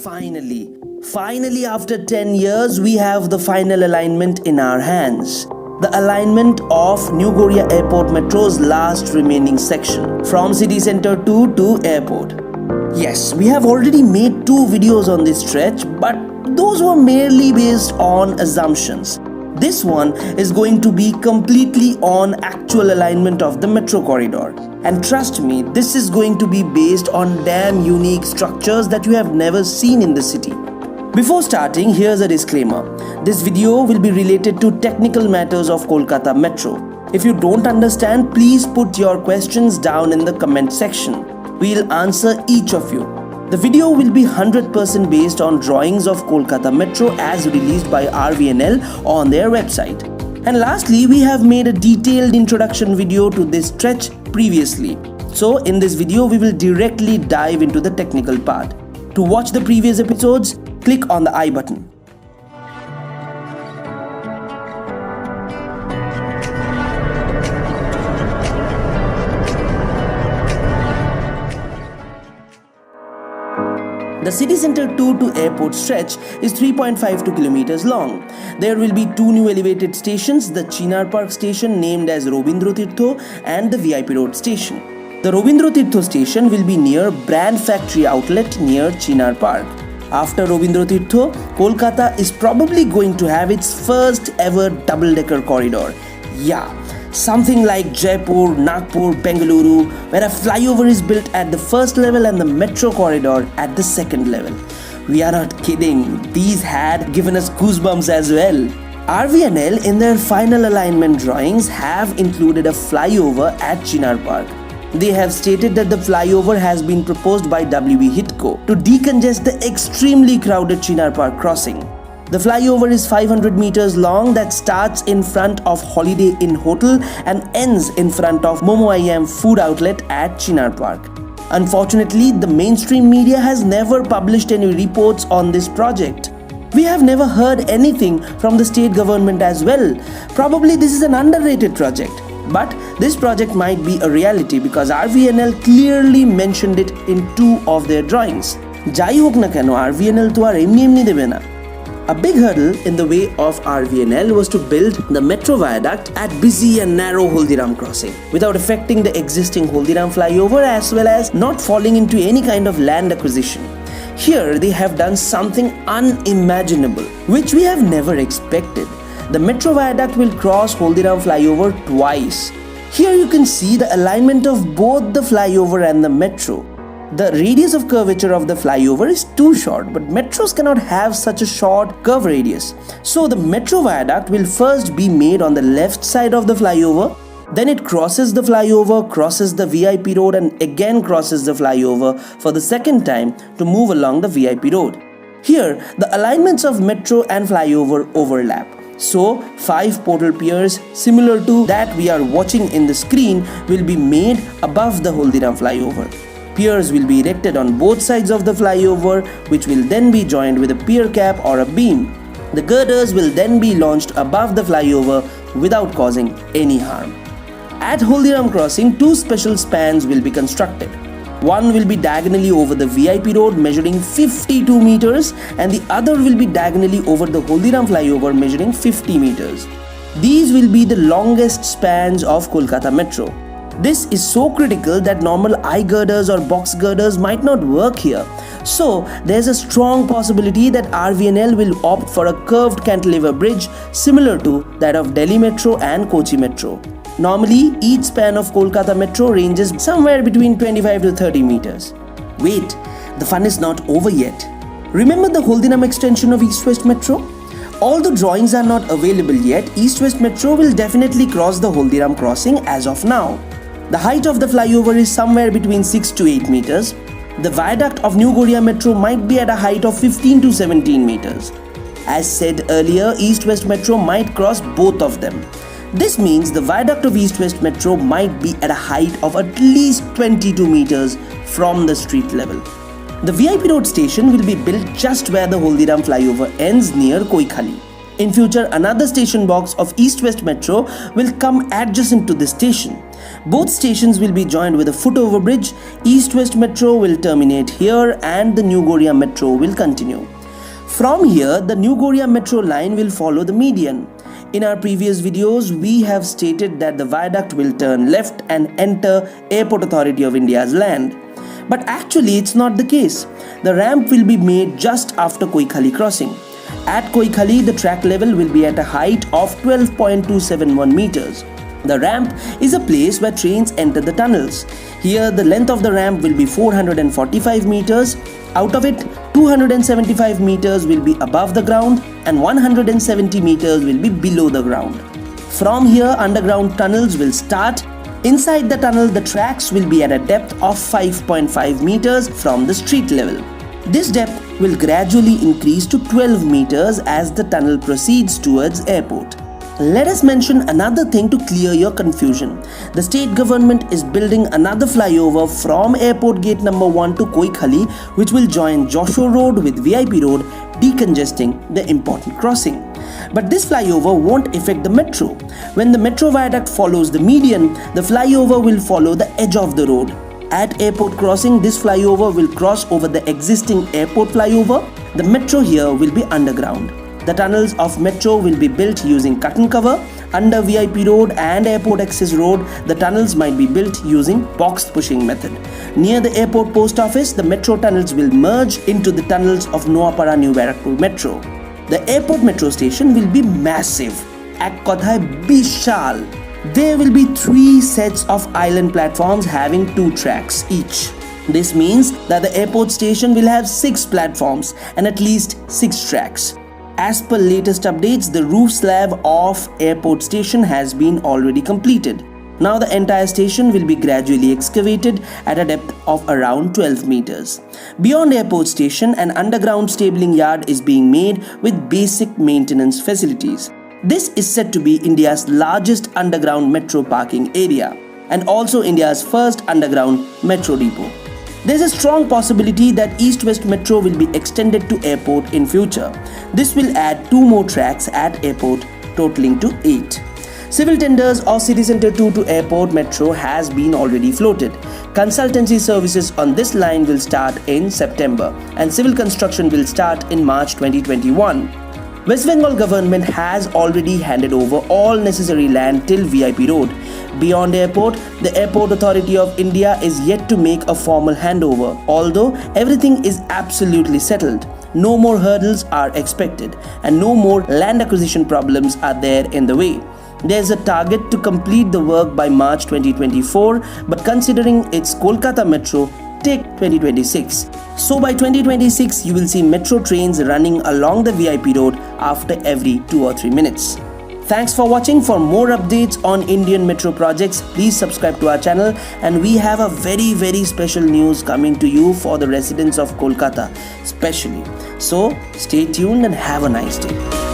Finally, after 10 years, we have the final alignment in our hands. The alignment of New Goria Airport Metro's last remaining section from city center to airport. Yes, we have already made 2 videos on this stretch, but those were merely based on assumptions. This one is going to be completely on actual alignment of the metro corridor. And trust me, this is going to be based on damn unique structures that you have never seen in the city. Before starting, here's a disclaimer. This video will be related to technical matters of Kolkata Metro. If you don't understand, please put your questions down in the comment section. We'll answer each of you. The video will be 100% based on drawings of Kolkata Metro as released by RVNL on their website. And lastly, we have made a detailed introduction video to this stretch previously. So in this video, we will directly dive into the technical part. To watch the previous episodes, click on the I button. The city center to airport stretch is 3.52 kilometers long. There will be 2 new elevated stations, the Chinar Park station named as Robindra Tirtho and the VIP Road station. The Robindra Tirtho station will be near Brand Factory outlet near Chinar Park. After Robindra Tirtho, Kolkata is probably going to have its first ever double-decker corridor. Yeah, something like Jaipur, Nagpur, Bengaluru, where a flyover is built at the first level and the metro corridor at the second level. We are not kidding, these had given us goosebumps as well. RVNL in their final alignment drawings have included a flyover at Chinar Park. They have stated that the flyover has been proposed by WB Hitco to decongest the extremely crowded Chinar Park crossing. The flyover is 500 meters long that starts in front of Holiday Inn Hotel and ends in front of Momo IM food outlet at Chinar Park. Unfortunately, the mainstream media has never published any reports on this project. We have never heard anything from the state government as well. Probably this is an underrated project. But this project might be a reality because RVNL clearly mentioned it in 2 of their drawings. Jai hok na keno, RVNL to ar emni debe na. A big hurdle in the way of RVNL was to build the metro viaduct at busy and narrow Haldiram crossing without affecting the existing Haldiram flyover as well as not falling into any kind of land acquisition. Here they have done something unimaginable, which we have never expected. The metro viaduct will cross Haldiram flyover twice. Here you can see the alignment of both the flyover and the metro. The radius of curvature of the flyover is too short, but metros cannot have such a short curve radius. So the metro viaduct will first be made on the left side of the flyover, then it crosses the flyover, crosses the VIP road and again crosses the flyover for the second time to move along the VIP road. Here, the alignments of metro and flyover overlap. So, 5 portal piers similar to that we are watching in the screen will be made above the Haldiram flyover. Piers will be erected on both sides of the flyover, which will then be joined with a pier cap or a beam. The girders will then be launched above the flyover without causing any harm. At Haldiram crossing, 2 special spans will be constructed. One will be diagonally over the VIP road measuring 52 meters and the other will be diagonally over the Haldiram flyover measuring 50 meters. These will be the longest spans of Kolkata Metro. This is so critical that normal eye girders or box girders might not work here. So, there's a strong possibility that RVNL will opt for a curved cantilever bridge similar to that of Delhi Metro and Kochi Metro. Normally, each span of Kolkata Metro ranges somewhere between 25 to 30 meters. Wait, the fun is not over yet. Remember the Haldiram extension of East-West Metro? Although drawings are not available yet, East-West Metro will definitely cross the Haldiram crossing as of now. The height of the flyover is somewhere between 6 to 8 meters. The viaduct of New Goria Metro might be at a height of 15 to 17 meters. As said earlier, East-West Metro might cross both of them. This means the viaduct of East-West Metro might be at a height of at least 22 meters from the street level. The VIP Road station will be built just where the Haldiram flyover ends near Koikhali. In future, another station box of East-West Metro will come adjacent to the station. Both stations will be joined with a foot overbridge. East-West Metro will terminate here and the New Goria Metro will continue. From here, the New Goria Metro line will follow the median. In our previous videos, we have stated that the viaduct will turn left and enter Airport Authority of India's land. But actually, it's not the case. The ramp will be made just after Koikhali crossing. At Koikhali, the track level will be at a height of 12.271 meters. The ramp is a place where trains enter the tunnels. Here, the length of the ramp will be 445 meters. Out of it, 275 meters will be above the ground and 170 meters will be below the ground. From here, underground tunnels will start. Inside the tunnel, the tracks will be at a depth of 5.5 meters from the street level. This depth will gradually increase to 12 meters as the tunnel proceeds towards airport. Let us mention another thing to clear your confusion. The state government is building another flyover from airport gate number 1 to Koikhali, which will join Joshua Road with VIP Road, decongesting the important crossing. But this flyover won't affect the metro. When the metro viaduct follows the median, the flyover will follow the edge of the road. At airport crossing, this flyover will cross over the existing airport flyover. The metro here will be underground. The tunnels of metro will be built using cut and cover. Under VIP Road and Airport Access Road, the tunnels might be built using box pushing method. Near the airport post office, the metro tunnels will merge into the tunnels of Noapara New Barakpur Metro. The airport metro station will be massive. Ek kothay bishal. There will be 3 sets of island platforms having 2 tracks each. This means that the airport station will have 6 platforms and at least 6 tracks. As per latest updates, the roof slab of airport station has been already completed. Now the entire station will be gradually excavated at a depth of around 12 meters. Beyond airport station, an underground stabling yard is being made with basic maintenance facilities. This is said to be India's largest underground metro parking area and also India's first underground metro depot. There is a strong possibility that East-West Metro will be extended to airport in future. This will add 2 more tracks at airport, totaling to 8. Civil tenders of City Centre 2 to Airport Metro has been already floated. Consultancy services on this line will start in September and civil construction will start in March 2021. West Bengal government has already handed over all necessary land till VIP Road. Beyond airport, the Airport Authority of India is yet to make a formal handover, although everything is absolutely settled. No more hurdles are expected and no more land acquisition problems are there in the way. There is a target to complete the work by March 2024, but considering it's Kolkata Metro, take 2026. So by 2026, you will see metro trains running along the VIP Road after every 2 or 3 minutes. Thanks for watching. For more updates on Indian metro projects, please subscribe to our channel, and we have a very special news coming to you for the residents of Kolkata especially. So stay tuned and have a nice day.